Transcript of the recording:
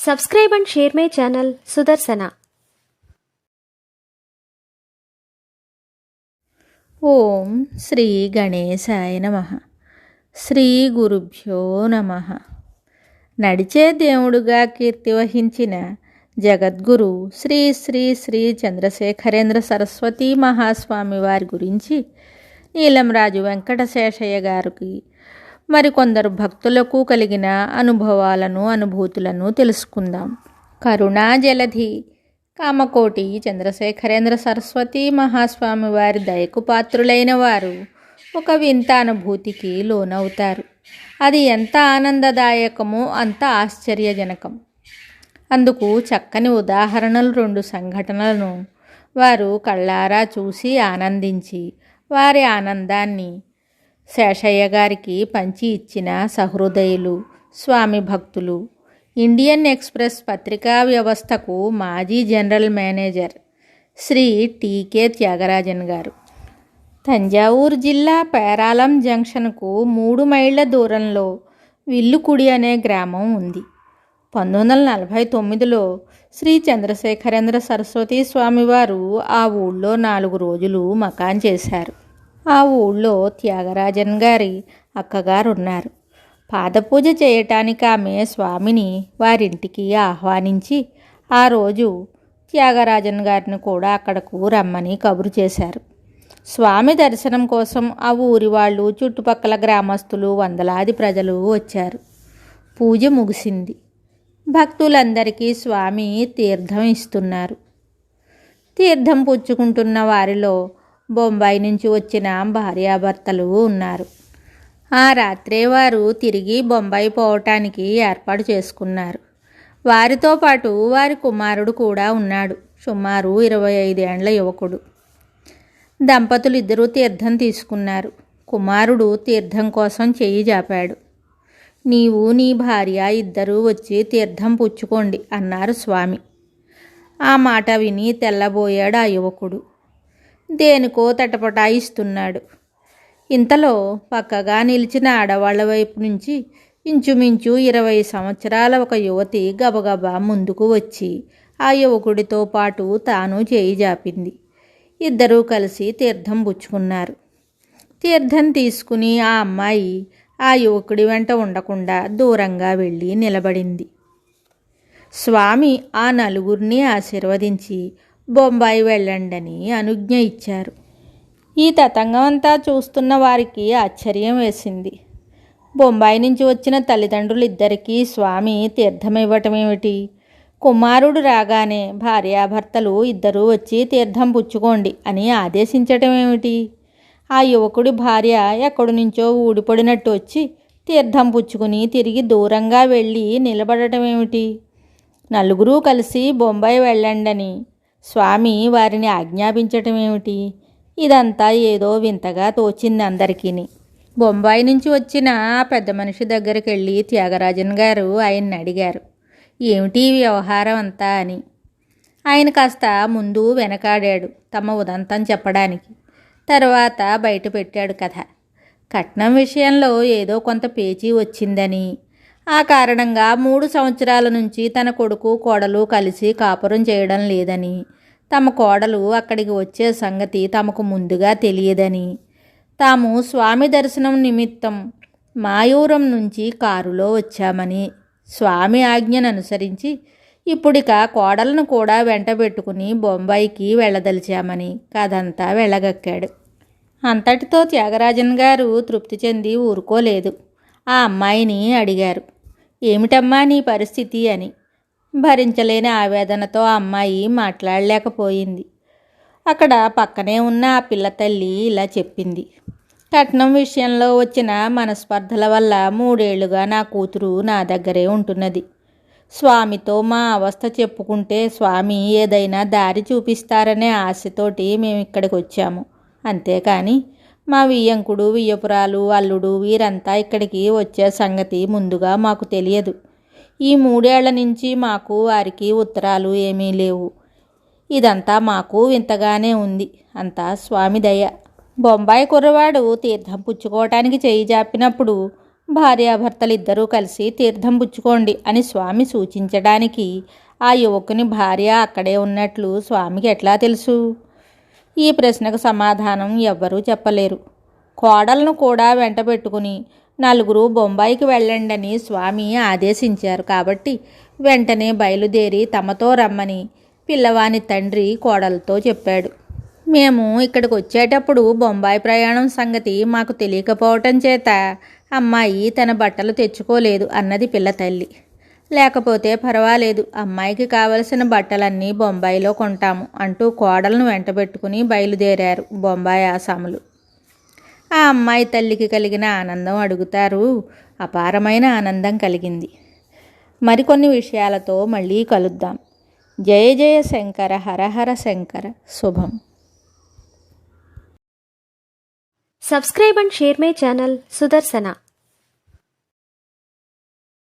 Subscribe and share my channel Sudarsana. ఓం శ్రీ గణేశాయ నమః. శ్రీ గురుభ్యో నమః. నడిచే దేవుడుగా కీర్తి వహించిన జగద్గురు శ్రీ శ్రీ శ్రీ చంద్రశేఖరేంద్ర సరస్వతీ మహాస్వామి వారి గురించి నీలంరాజు వెంకటశేషయ్య గారికి మరికొందరు భక్తులకు కలిగిన అనుభవాలను అనుభూతులను తెలుసుకుందాం. కరుణా జలధి కామకోటి చంద్రశేఖరేంద్ర సరస్వతీ మహాస్వామి వారి దయకు పాత్రులైన వారు ఒక వింత అనుభూతికి లోనవుతారు. అది ఎంత ఆనందదాయకమో అంత ఆశ్చర్యజనకం. అందుకు చక్కని ఉదాహరణలు 2 సంఘటనలను వారు కళ్ళారా చూసి ఆనందించి వారి ఆనందాన్ని శేషయ్య గారికి పంచి ఇచ్చిన సహృదయులు స్వామి భక్తులు ఇండియన్ ఎక్స్ప్రెస్ పత్రికా వ్యవస్థకు మాజీ జనరల్ మేనేజర్ శ్రీ టీకే త్యాగరాజన్ గారు. తంజావూరు జిల్లా పేరాలం జంక్షన్కు 3 మైళ్ళ దూరంలో విల్లుకుడి అనే గ్రామం ఉంది. 1949లో శ్రీ చంద్రశేఖరేంద్ర సరస్వతీ స్వామివారు ఆ ఊళ్ళో 4 రోజులు మకాన్ చేశారు. ఆ ఊళ్ళో త్యాగరాజన్ గారి అక్కగారున్నారు. పాదపూజ చేయటానికి ఆమె స్వామిని వారింటికి ఆహ్వానించి ఆ రోజు త్యాగరాజన్ గారిని కూడా అక్కడకు రమ్మని కబురు చేశారు. స్వామి దర్శనం కోసం ఆ ఊరి వాళ్ళు, చుట్టుపక్కల గ్రామస్తులు, వందలాది ప్రజలు వచ్చారు. పూజ ముగిసింది. భక్తులందరికీ స్వామి తీర్థం ఇస్తున్నారు. తీర్థం పుచ్చుకుంటున్న వారిలో బొంబాయి నుంచి వచ్చిన భార్యాభర్తలు ఉన్నారు. ఆ రాత్రే వారు తిరిగి బొంబాయి పోవటానికి ఏర్పాటు చేసుకున్నారు. వారితో పాటు వారి కుమారుడు కూడా ఉన్నాడు. సుమారు 25 ఏండ్ల యువకుడు. దంపతులు ఇద్దరూ తీర్థం తీసుకున్నారు. కుమారుడు తీర్థం కోసం చెయ్యి జాపాడు. నీవు నీ భార్య ఇద్దరూ వచ్చి తీర్థం పుచ్చుకోండి అన్నారు స్వామి. ఆ మాట విని తెల్లబోయాడు ఆ యువకుడు. దేనికో తటపటాయిస్తున్నాడు. ఇంతలో పక్కగా నిలిచిన ఆడవాళ్ల వైపు నుంచి ఇంచుమించు 20 సంవత్సరాల ఒక యువతి గబగబా ముందుకు వచ్చి ఆ యువకుడితో పాటు తాను చేయి జాపింది. ఇద్దరూ కలిసి తీర్థం పుచ్చుకున్నారు. తీర్థం తీసుకుని ఆ అమ్మాయి ఆ యువకుడి వెంట ఉండకుండా దూరంగా వెళ్ళి నిలబడింది. స్వామి ఆ నలుగురిని ఆశీర్వదించి బొంబాయి వెళ్ళండని అనుజ్ఞ ఇచ్చారు. ఈ తతంగం అంతా చూస్తున్న వారికి ఆశ్చర్యం వేసింది. బొంబాయి నుంచి వచ్చిన తల్లిదండ్రులు ఇద్దరికీ స్వామి తీర్థం ఇవ్వటం ఏమిటి? కుమారుడు రాగానే భార్యాభర్తలు ఇద్దరూ వచ్చి తీర్థం పుచ్చుకోండి అని ఆదేశించటం ఏమిటి? ఆ యువకుడి భార్య ఎక్కడి నుంచో ఊడిపడినట్టు వచ్చి తీర్థం పుచ్చుకుని తిరిగి దూరంగా వెళ్ళి నిలబడటం ఏమిటి? నలుగురూ కలిసి బొంబాయి వెళ్ళండని స్వామి వారిని ఆజ్ఞాపించటం ఏమిటి? ఇదంతా ఏదో వింతగా తోచింది అందరికీ. బొంబాయి నుంచి వచ్చిన ఆ పెద్ద మనిషి దగ్గరికి వెళ్ళి త్యాగరాజన్ గారు ఆయన్ని అడిగారు, ఏమిటి వ్యవహారం అంతా అని. ఆయన కాస్త ముందు వెనకాడాడు తమ ఉదంతం చెప్పడానికి. తర్వాత బయట పెట్టాడు కథ. కట్నం విషయంలో ఏదో కొంత పేచీ వచ్చిందని, ఆ కారణంగా 3 సంవత్సరాల నుంచి తన కొడుకు కోడలు కలిసి కాపురం చేయడం లేదని, తమ కోడలు అక్కడికి వచ్చే సంగతి తమకు ముందుగా తెలియదని, తాము స్వామి దర్శనం నిమిత్తం మాయూరం నుంచి కారులో వచ్చామని, స్వామి ఆజ్ఞను అనుసరించి ఇప్పుడిక కోడలను కూడా వెంట పెట్టుకుని బొంబాయికి వెళ్ళదలిచామని కథంతా వెళ్ళగక్కాడు. అంతటితో త్యాగరాజన్ గారు తృప్తి చెంది ఊరుకోలేదు. ఆ అమ్మాయిని అడిగారు, ఏమిటమ్మా నీ పరిస్థితి అని. భరించలేని ఆవేదనతో ఆ అమ్మాయి మాట్లాడలేకపోయింది. అక్కడ పక్కనే ఉన్న ఆ పిల్ల తల్లి ఇలా చెప్పింది, కట్నం విషయంలో వచ్చిన మనస్పర్ధల వల్ల 3 ఏళ్లుగా నా కూతురు నా దగ్గరే ఉంటున్నది. స్వామితో మా అవస్థ చెప్పుకుంటే స్వామి ఏదైనా దారి చూపిస్తారనే ఆశతోటి మేము ఇక్కడికి వచ్చాము. అంతేకాని మా వియ్యంకుడు, వియ్యపురాలు, అల్లుడు వీరంతా ఇక్కడికి వచ్చే సంగతి ముందుగా మాకు తెలియదు. ఈ 3 ఏళ్ల నుంచి మాకు వారికి ఉత్తరాలు ఏమీ లేవు. ఇదంతా మాకు వింతగానే ఉంది. అంతా స్వామి దయ. బొంబాయి కుర్రవాడు తీర్థం పుచ్చుకోవటానికి చేయి జాపినప్పుడు భార్యాభర్తలిద్దరూ కలిసి తీర్థం పుచ్చుకోండి అని స్వామి సూచించడానికి ఆ యువకుని భార్య అక్కడే ఉన్నట్లు స్వామికి ఎట్లా తెలుసు? ఈ ప్రశ్నకు సమాధానం ఎవ్వరూ చెప్పలేరు. కోడలను కూడా వెంట పెట్టుకుని నలుగురు బొంబాయికి వెళ్ళండని స్వామి ఆదేశించారు కాబట్టి వెంటనే బయలుదేరి తమతో రమ్మని పిల్లవాని తండ్రి కోడలతో చెప్పాడు. మేము ఇక్కడికి వచ్చేటప్పుడు బొంబాయి ప్రయాణం సంగతి మాకు తెలియకపోవటం చేత అమ్మాయి తన బట్టలు తెచ్చుకోలేదు అన్నది పిల్ల తల్లి. లేకపోతే పర్వాలేదు, అమ్మాయికి కావలసిన బట్టలన్నీ బొంబాయిలో కొంటాము అంటూ కోడలను వెంటబెట్టుకుని బయలుదేరారు బొంబాయి ఆసాములు. ఆ అమ్మాయి తల్లికి కలిగిన ఆనందం అడుగుతారు. అపారమైన ఆనందం కలిగింది. మరికొన్ని విషయాలతో మళ్ళీ కలుద్దాం. జయ జయ శంకర, హర హర శంకర. శుభం. Subscribe and share my channel Sudarsana.